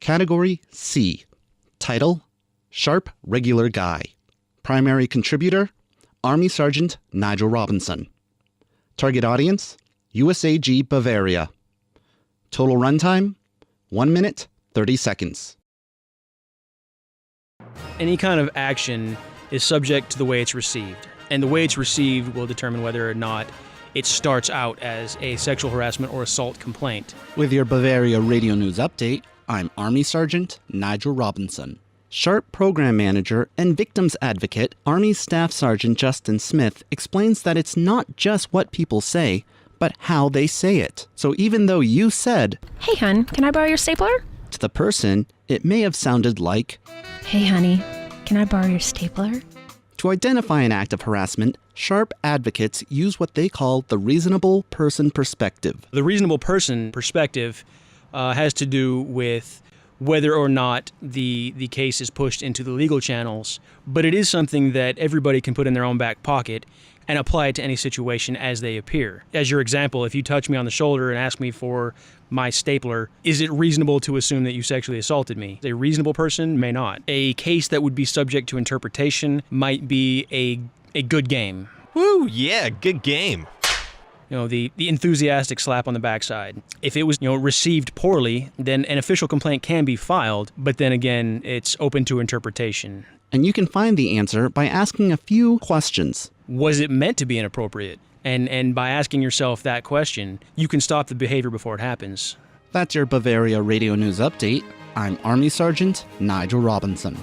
Category C. Title: Sharp Regular Guy. Primary contributor: Army Sergeant Nigel Robinson. Target audience: USAG Bavaria. Total runtime: 1 minute, 30 seconds. Any kind of action is subject to the way it's received, and the way it's received will determine whether or not it starts out as a sexual harassment or assault complaint. With your Bavaria Radio News update, I'm Army Sergeant Nigel Robinson. Sharp Program Manager and Victims Advocate Army Staff Sergeant Justin Smith explains that it's not just what people say, but how they say it. So even though you said, "Hey hun, can I borrow your stapler?" to the person, it may have sounded like, "Hey honey, can I borrow your stapler?" To identify an act of harassment, Sharp advocates use what they call the reasonable person perspective. The reasonable person perspective has to do with whether or not the case is pushed into the legal channels, but it is something that everybody can put in their own back pocket and apply it to any situation as they appear. As your example, if you touch me on the shoulder and ask me for my stapler, is it reasonable to assume that you sexually assaulted me? A reasonable person may not. A case that would be subject to interpretation might be a good game. Woo, yeah, good game. You know, the enthusiastic slap on the backside. If it was, received poorly, then an official complaint can be filed, but then again, it's open to interpretation. And you can find the answer by asking a few questions. Was it meant to be inappropriate? And by asking yourself that question, you can stop the behavior before it happens. That's your Bavaria Radio News update. I'm Army Sergeant Nigel Robinson.